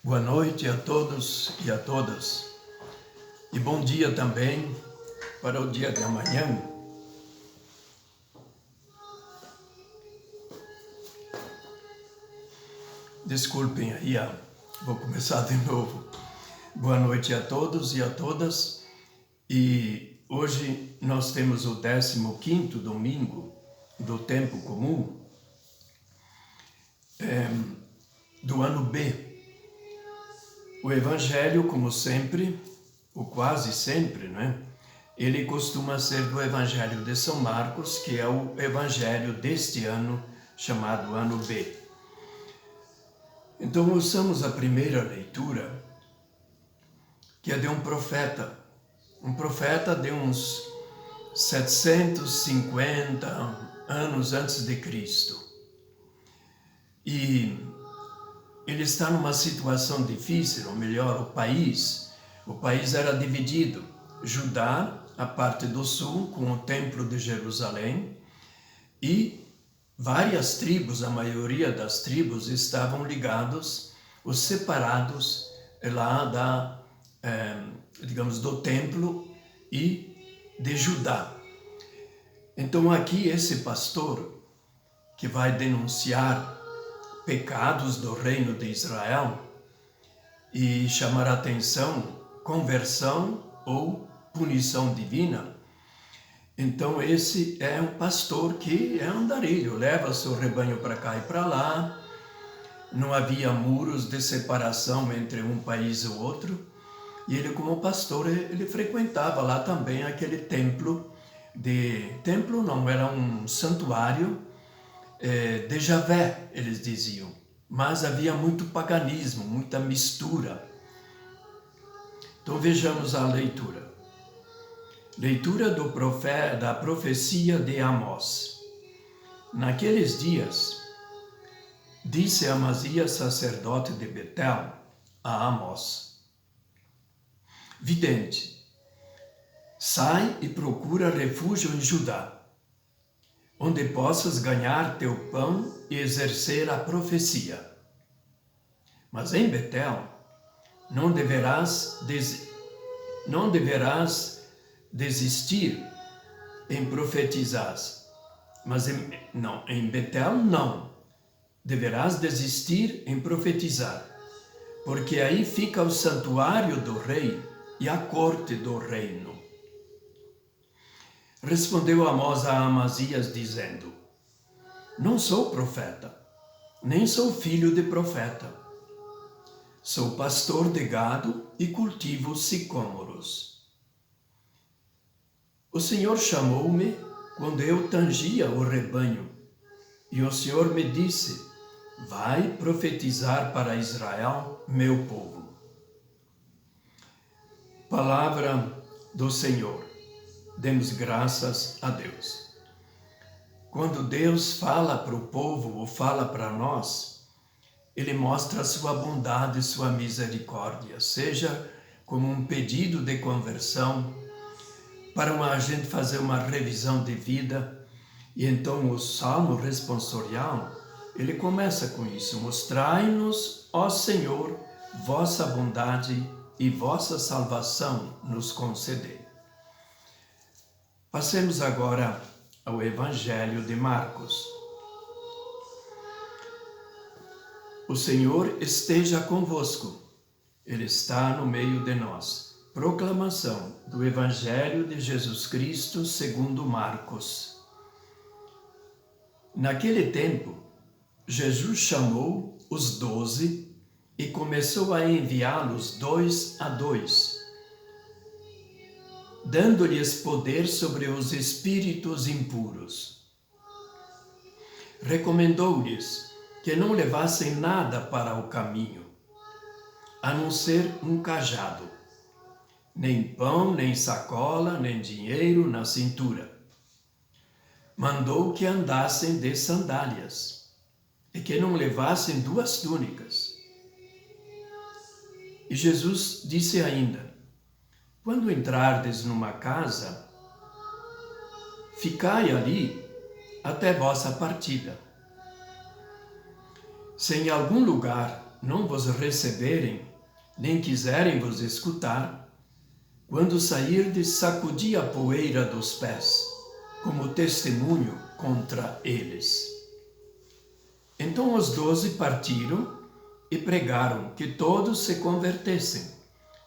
Boa noite a todos e a todas. E bom dia também para o dia de amanhã. Desculpem aí, vou começar de novo. Boa noite a todos e a todas. E hoje nós temos o 15º domingo do tempo comum do ano B. O Evangelho, como sempre, ou quase sempre, né? Ele costuma ser do Evangelho de São Marcos, que é o Evangelho deste ano, chamado Ano B. Então, ouçamos a primeira leitura, que é de um profeta de uns 750 anos antes de Cristo. E ele está numa situação difícil, ou melhor, o país era dividido. Judá, a parte do sul, com o Templo de Jerusalém, e várias tribos, a maioria das tribos, estavam ligados, os separados lá do templo e de Judá. Então aqui esse pastor que vai denunciar pecados do reino de Israel e chamar a atenção, conversão ou punição divina. Então esse é um pastor que é andarilho, leva seu rebanho para cá e para lá. Não havia muros de separação entre um país e o outro. E ele, como pastor, ele frequentava lá também aquele templo não, era um santuário de Javé, eles diziam. Mas havia muito paganismo, muita mistura. Então vejamos a leitura. Leitura da profecia de Amós. Naqueles dias, disse Amazias, sacerdote de Betel, a Amós: vidente, sai e procura refúgio em Judá, onde possas ganhar teu pão e exercer a profecia. Mas em Betel não deverás desistir em profetizar. Mas em Betel não deverás desistir em profetizar, porque aí fica o santuário do rei e a corte do reino. Respondeu Amós a Amazias, dizendo: não sou profeta, nem sou filho de profeta. Sou pastor de gado e cultivo sicômoros. O Senhor chamou-me quando eu tangia o rebanho, e o Senhor me disse: vai profetizar para Israel, meu povo. Palavra do Senhor. Demos graças a Deus. Quando Deus fala para o povo ou fala para nós, Ele mostra a sua bondade e sua misericórdia, seja como um pedido de conversão, para a gente fazer uma revisão de vida. E então o Salmo responsorial, ele começa com isso: mostrai-nos, ó Senhor, vossa bondade e vossa salvação nos concedei. Passemos agora ao Evangelho de Marcos. O Senhor esteja convosco, Ele está no meio de nós. Proclamação do Evangelho de Jesus Cristo segundo Marcos. Naquele tempo, Jesus chamou os 12 e começou a enviá-los 2 a 2, dando-lhes poder sobre os espíritos impuros. Recomendou-lhes que não levassem nada para o caminho, a não ser um cajado, nem pão, nem sacola, nem dinheiro na cintura. Mandou que andassem de sandálias e que não levassem 2 túnicas. E Jesus disse ainda: quando entrardes numa casa, ficai ali até vossa partida. Se em algum lugar não vos receberem, nem quiserem vos escutar, quando sairdes, sacudi a poeira dos pés, como testemunho contra eles. Então os 12 partiram e pregaram que todos se convertessem,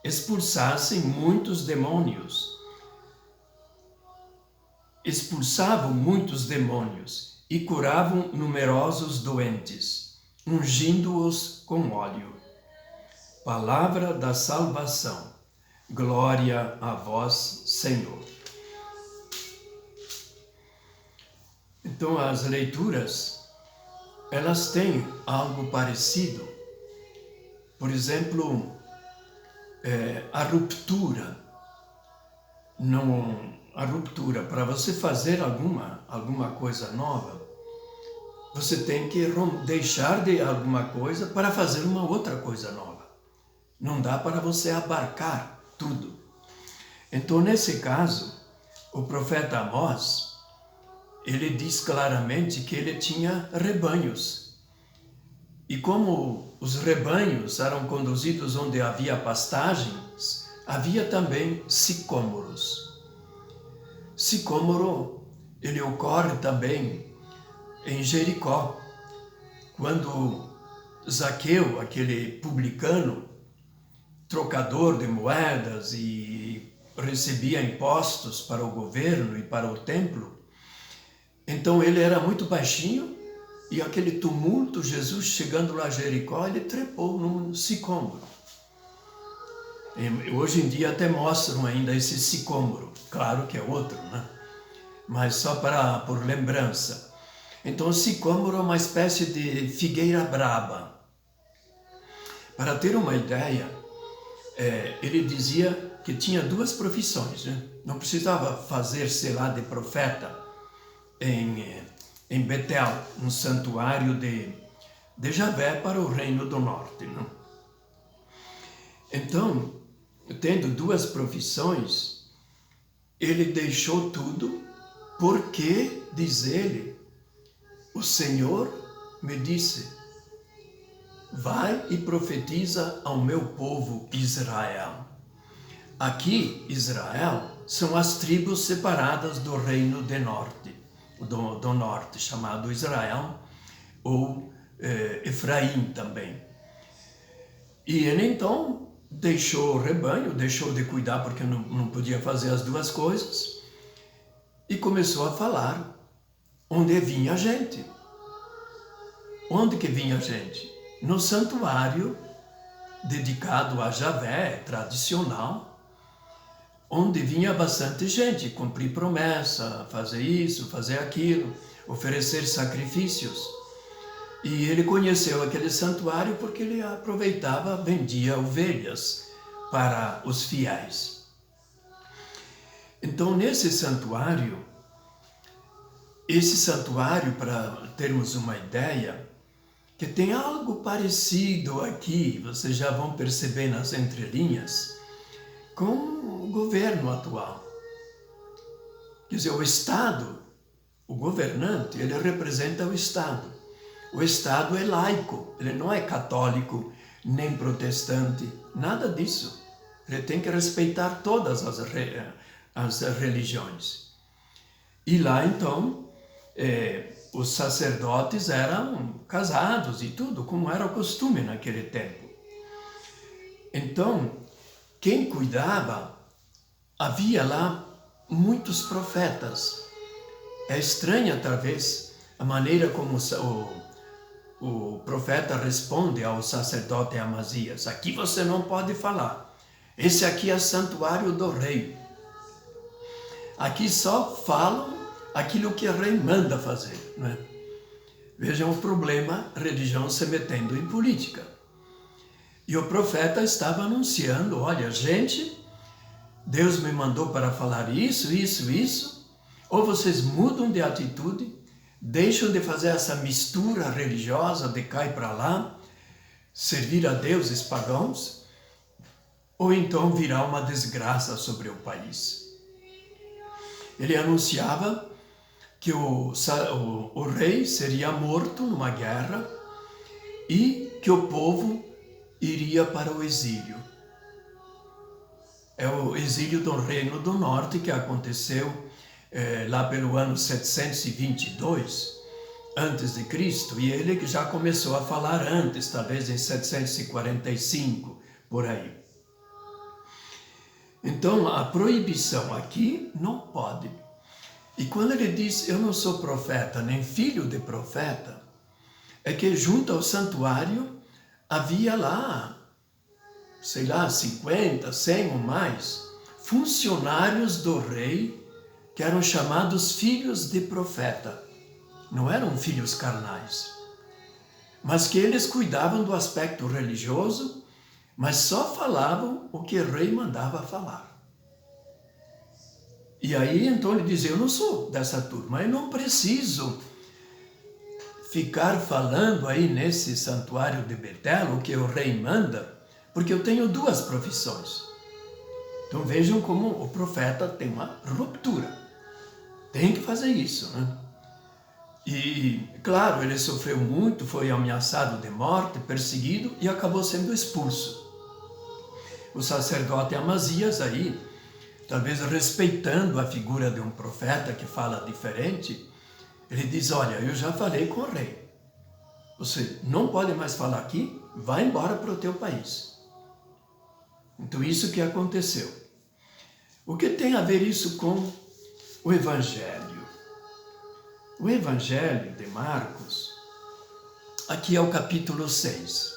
expulsassem muitos demônios. Expulsavam muitos demônios e curavam numerosos doentes, ungindo-os com óleo. Palavra da salvação. Glória a vós, Senhor. Então, as leituras, elas têm algo parecido. Por exemplo, a ruptura. A ruptura, para você fazer alguma coisa nova, você tem que deixar de alguma coisa para fazer uma outra coisa nova. Não dá para você abarcar tudo. Então, nesse caso, o profeta Amós, ele diz claramente que ele tinha rebanhos. E como os rebanhos eram conduzidos onde havia pastagens, havia também sicômoros. Sicômoro, ele ocorre também em Jericó, quando Zaqueu, aquele publicano, trocador de moedas e recebia impostos para o governo e para o templo, então ele era muito baixinho e aquele tumulto, Jesus chegando lá a Jericó, ele trepou num sicômoro. E hoje em dia até mostram ainda esse sicômoro, claro que é outro, né? Mas só por lembrança. Então o sicômoro é uma espécie de figueira braba. Para ter uma ideia, ele dizia que tinha 2 profissões, né? Não precisava fazer-se lá de profeta em Betel, um santuário de Javé para o reino do norte, né? Então, tendo 2 profissões, ele deixou tudo porque, diz ele, o Senhor me disse: vai e profetiza ao meu povo Israel. Aqui, Israel, são as tribos separadas do reino do norte, chamado Israel, ou Efraim também. E ele então deixou o rebanho, deixou de cuidar porque não podia fazer as 2 coisas, e começou a falar onde vinha a gente. Onde que vinha a gente? No santuário dedicado a Javé, tradicional, onde vinha bastante gente, cumprir promessa, fazer isso, fazer aquilo, oferecer sacrifícios. E ele conheceu aquele santuário porque ele aproveitava, vendia ovelhas para os fiéis. Então, esse santuário, para termos uma ideia, que tem algo parecido aqui, vocês já vão perceber nas entrelinhas, com o governo atual. Quer dizer, o Estado, o governante, ele representa o Estado. O Estado é laico, ele não é católico, nem protestante, nada disso. Ele tem que respeitar todas as religiões. E lá, então, os sacerdotes eram casados e tudo, como era o costume naquele tempo. Então, quem cuidava, havia lá muitos profetas. É estranha, talvez, a maneira como o profeta responde ao sacerdote Amazias: aqui você não pode falar, esse aqui é santuário do rei. Aqui só falam aquilo que o rei manda fazer, não é? Vejam o problema, a religião se metendo em política. E o profeta estava anunciando: olha, gente, Deus me mandou para falar isso, isso, isso, ou vocês mudam de atitude, deixam de fazer essa mistura religiosa de cá e para lá, servir a deuses pagãos, ou então virá uma desgraça sobre o país. Ele anunciava que o rei seria morto numa guerra e que o povo iria para o exílio. É o exílio do Reino do Norte que aconteceu lá pelo ano 722 antes de Cristo, e ele já começou a falar antes, talvez em 745, por aí. Então, a proibição aqui não pode. E quando ele diz, eu não sou profeta, nem filho de profeta, é que junto ao santuário havia lá, sei lá, 50, 100 ou mais, funcionários do rei que eram chamados filhos de profeta. Não eram filhos carnais, mas que eles cuidavam do aspecto religioso, mas só falavam o que o rei mandava falar. E aí então ele dizia, eu não sou dessa turma, eu não preciso ficar falando aí nesse santuário de Betel o que o rei manda, porque eu tenho duas profissões. Então vejam como o profeta tem uma ruptura. Tem que fazer isso, né? E, claro, ele sofreu muito, foi ameaçado de morte, perseguido e acabou sendo expulso. O sacerdote Amazias aí, talvez respeitando a figura de um profeta que fala diferente, ele diz, olha, eu já falei com o rei. Você não pode mais falar aqui, vai embora para o teu país. Então isso que aconteceu. O que tem a ver isso com o Evangelho? O Evangelho de Marcos, aqui é o capítulo 6.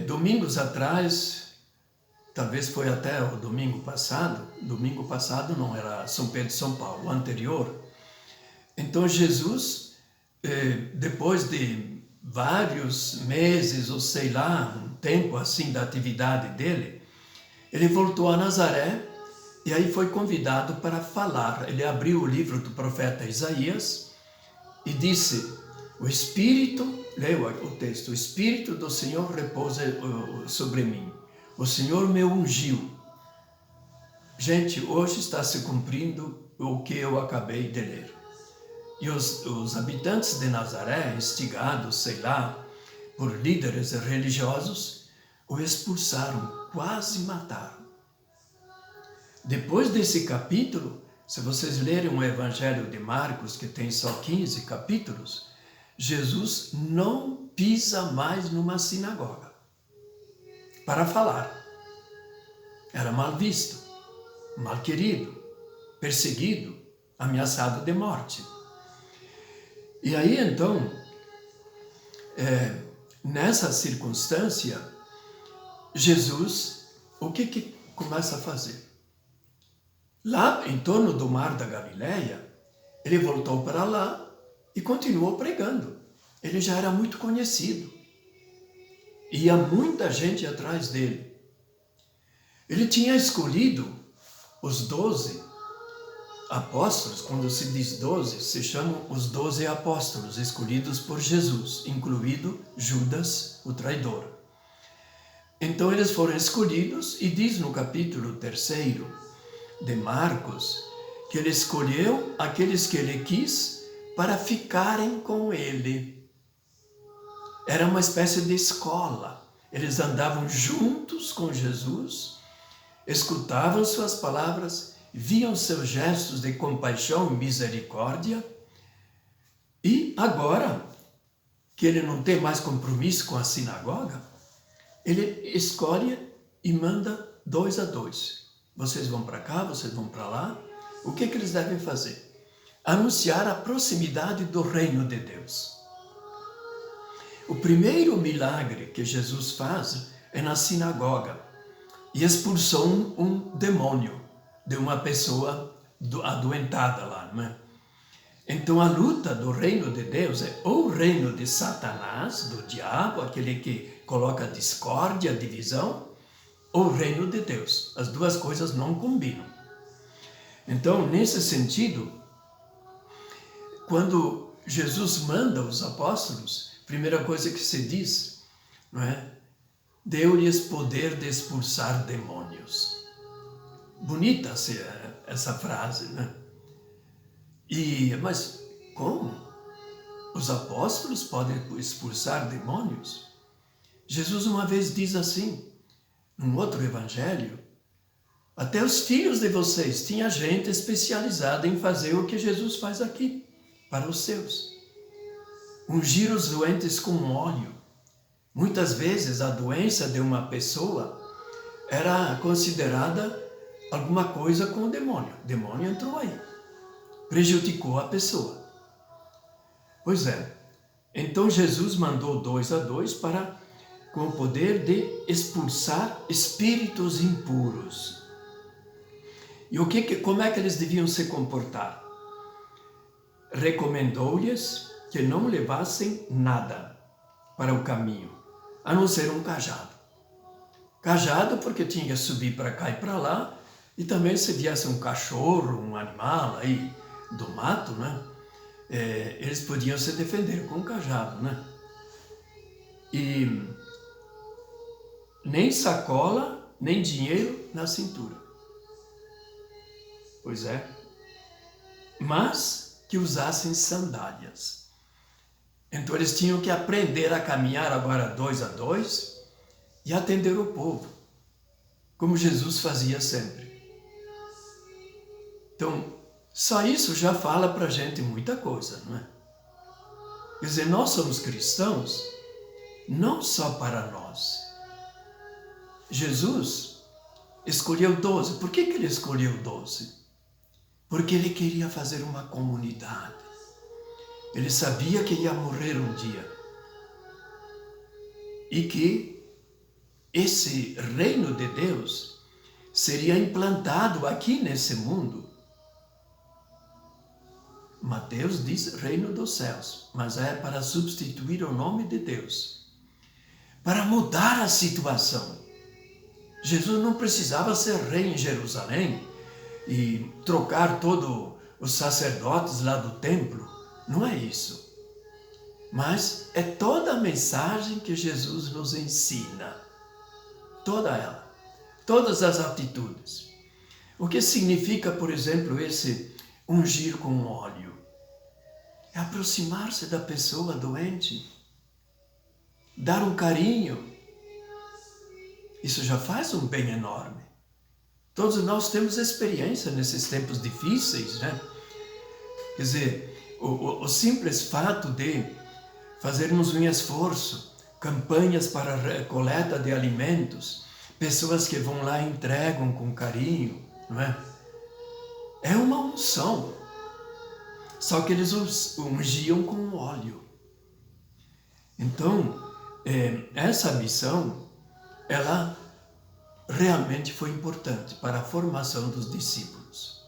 Domingos atrás, talvez foi até o domingo passado não, era São Pedro e São Paulo, o anterior. Então Jesus, depois de vários meses, ou sei lá, um tempo assim da atividade dele, ele voltou a Nazaré e aí foi convidado para falar. Ele abriu o livro do profeta Isaías e disse, o Espírito, leu o texto, o Espírito do Senhor repousa sobre mim. O Senhor me ungiu. Gente, hoje está se cumprindo o que eu acabei de ler. E os habitantes de Nazaré, instigados, sei lá, por líderes religiosos, o expulsaram, quase mataram. Depois desse capítulo, se vocês lerem o Evangelho de Marcos, que tem só 15 capítulos, Jesus não pisa mais numa sinagoga para falar. Era mal visto, mal querido, perseguido, ameaçado de morte. E aí então, nessa circunstância, Jesus, o que começa a fazer? Lá em torno do Mar da Galileia, ele voltou para lá e continuou pregando. Ele já era muito conhecido. Ia muita gente atrás dele. Ele tinha escolhido os 12 apóstolos. Quando se diz 12, se chamam os 12 apóstolos escolhidos por Jesus, incluído Judas, o traidor. Então eles foram escolhidos e diz no capítulo 3 de Marcos que ele escolheu aqueles que ele quis para ficarem com ele. Era uma espécie de escola. Eles andavam juntos com Jesus, escutavam suas palavras, viam seus gestos de compaixão e misericórdia, e agora que ele não tem mais compromisso com a sinagoga, ele escolhe e manda 2 a 2. Vocês vão para cá, vocês vão para lá. O que eles devem fazer? Anunciar a proximidade do reino de Deus. O primeiro milagre que Jesus faz é na sinagoga e expulsou um demônio de uma pessoa adoentada lá, não é? Então a luta do reino de Deus é ou o reino de Satanás, do diabo, aquele que coloca discórdia, divisão, ou o reino de Deus. As duas coisas não combinam. Então, nesse sentido, quando Jesus manda os apóstolos, a primeira coisa que se diz, não é? Deu-lhes poder de expulsar demônios. Bonita essa frase, né? Mas como? Os apóstolos podem expulsar demônios? Jesus uma vez diz assim, num outro evangelho, até os filhos de vocês, tinha gente especializada em fazer o que Jesus faz aqui, para os seus. Ungir os doentes com óleo. Muitas vezes a doença de uma pessoa era considerada alguma coisa com o demônio. O demônio entrou aí, prejudicou a pessoa. Pois é, então Jesus mandou 2 a 2 com o poder de expulsar espíritos impuros. E como é que eles deviam se comportar? Recomendou-lhes que não levassem nada para o caminho, a não ser um cajado. Cajado porque tinha que subir para cá e para lá, e também se viesse um cachorro, um animal aí do mato, né? Eles podiam se defender com um cajado, né? E nem sacola, nem dinheiro na cintura. Pois é. Mas que usassem sandálias. Então eles tinham que aprender a caminhar agora 2 a 2 e atender o povo, como Jesus fazia sempre. Então, só isso já fala para a gente muita coisa, não é? Quer dizer, nós somos cristãos não só para nós. Jesus escolheu 12. Por que ele escolheu 12? Porque ele queria fazer uma comunidade. Ele sabia que ia morrer um dia. E que esse reino de Deus seria implantado aqui nesse mundo. Mateus diz reino dos céus, mas é para substituir o nome de Deus. Para mudar a situação. Jesus não precisava ser rei em Jerusalém e trocar todos os sacerdotes lá do templo. Não é isso. Mas é toda a mensagem que Jesus nos ensina. Toda ela. Todas as atitudes. O que significa, por exemplo, esse ungir com óleo? É aproximar-se da pessoa doente. Dar um carinho. Isso já faz um bem enorme. Todos nós temos experiência nesses tempos difíceis, né? Quer dizer, o simples fato de fazermos um esforço, campanhas para a coleta de alimentos, pessoas que vão lá e entregam com carinho, não é? É uma unção. Só que eles ungiam com óleo. Então, essa missão, ela realmente foi importante para a formação dos discípulos.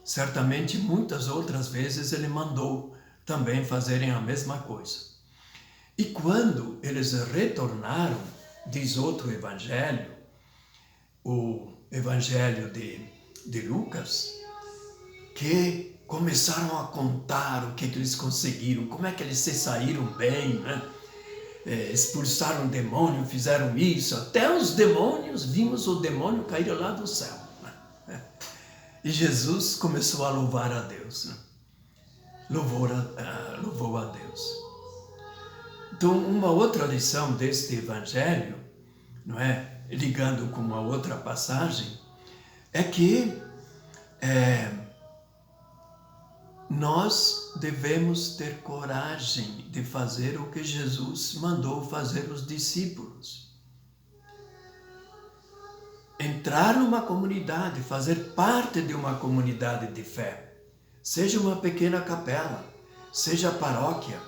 Certamente, muitas outras vezes ele mandou também fazerem a mesma coisa. E quando eles retornaram, diz outro evangelho, o evangelho de Lucas, que começaram a contar o que eles conseguiram, como é que eles se saíram bem, né? Expulsaram o demônio, fizeram isso, até os demônios, vimos o demônio cair lá do céu. Né? E Jesus começou a louvar a Deus, né? Louvou a Deus. Então, uma outra lição deste evangelho, não é? Ligando com uma outra passagem, é que nós devemos ter coragem de fazer o que Jesus mandou fazer os discípulos. Entrar numa comunidade, fazer parte de uma comunidade de fé. Seja uma pequena capela, seja a paróquia,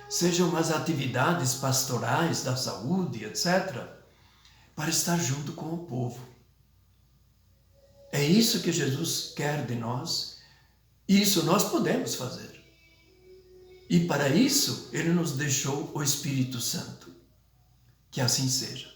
sejam umas atividades pastorais da saúde, etc., para estar junto com o povo. É isso que Jesus quer de nós. Isso nós podemos fazer. E para isso, Ele nos deixou o Espírito Santo. Que assim seja.